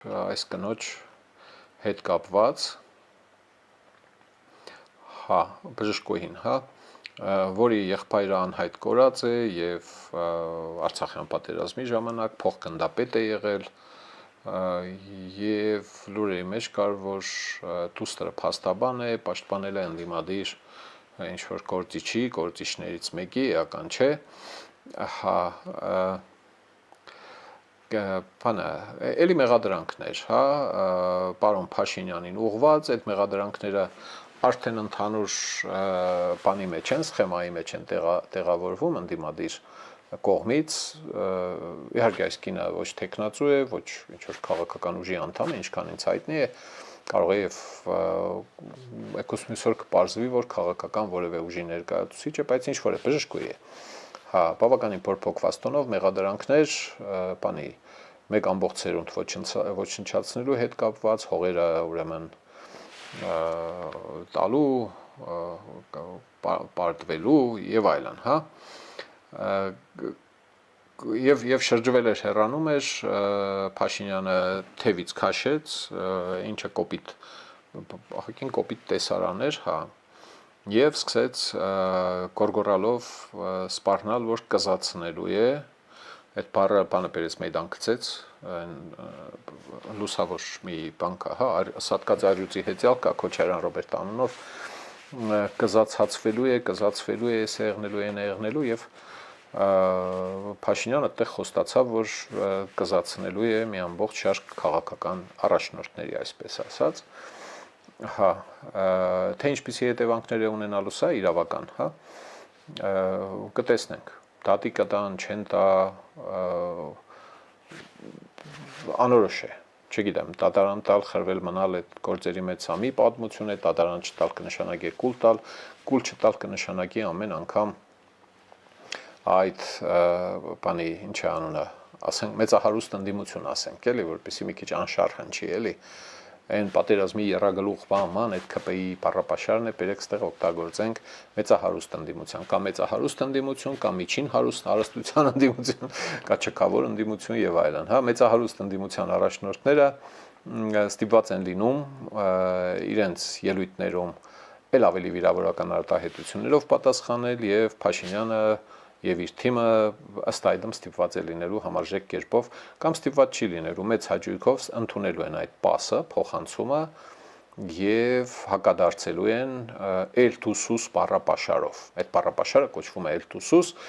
այս կնոջ հետ կապված բժշկուհին, որի եղբայրը անհայտ կորած է եւ Արցախյան պատերազմի ժամանակ փոխգնդապետ է եղել եւ լուրերի մեջ կար, որ դուստրը փաստաբան է, պաշտպանել է ընդդիմադիր ինչ որ գործիչի, գործիչներից մեկի, էական չէ, էլի մեղադրանքներ, պարոն Փաշինյանին ուղված, այդ մեղադրանքները արդեն ընդհանուր բանի մեջ են, սխեմայի մեջ են տեղավորվում ընդդիմադիր կողմից, իհարկե այս կինը ոչ տեխնացու է, ոչ ինչ որ քաղաքական ուժի անդամ է, ինչքան ինձ հայտնի է, կարող է եւ եկուս մյուսօր կպարզվի, որ քաղաքական որևէ ուժի ներկայացուցիչ է, բայց ինչ որ է բժշկուհի է։ Բավականին փոփոխված տոնով մեղադրանքներ, բանի մեկ ամբողջ սերունդ ոչնչացնելու հետ կապված, հողերը ուրեմն տալու, պարտվելու եւ այլն, Եվ շրջվել էր, հեռանում էր, Փաշինյանը թևից քաշեց, ինչը կոպիտ տեսարան էր, եւ սկսեց գորգորալով սպառնալ, որ կզացնելու է, այդ բանը բերեց մեյդան գցեց, լուսավոր մի բան կա, Սատկած արյուծի հետյալ կա Քոչարյան Ռոբերտ անունով, կզացածվելու է, սեղնելու եւ Փաշինյանը այդտեղ խոստացավ, որ կզացնելու է մի ամբողջ շարք քաղաքական առաջնորդների, այսպես ասած, թե ինչպիսի հետևանքներ է ունենալու սա իրավական, կտեսնենք, դատի կտան, չեն տա, անորոշ է, չգիտեմ, դատարան տալ, խրվել մնալ այդ գործերի մեջ սամի պատմություն է, դատարան չտալ կնշանակի կուլ չտալ կնշանակի ամեն անգամ այդ բանի ինչ է անունը, ասենք մեծահարուստ ընդդիմություն ասենք, էլի, որպեսզի մի քիչ անշարժ հնչի, էլի, այն պատերազմի եռագլուխ բանման այդ ԿՊ-ի բառապաշարն է, բերեք ստեղ օգտագործենք մեծահարուստ ընդդիմության, կա մեծահարուստ ընդդիմություն, կա միջին հարստության ընդդիմություն, կա չքավոր ընդդիմություն եւ այլն, մեծահարուստ ընդդիմության առաջնորդները ստիպված են լինում իրենց ելույթներում էլ ավելի վիրավորական արտահայտություններով պատասխանել եւ Փաշինյանը եւ իր թիմը ըստ այդմ ստիպված է լինելու համարժեք կերպով կամ ստիպված չի լինելու մեծ հաճույքով ընդունելու են այդ պասը, փոխանցումը եւ հակադարձելու են Էլ Թուսուս բառապաշարով։ Այդ բառապաշարը կոչվում է Էլ Թուսուս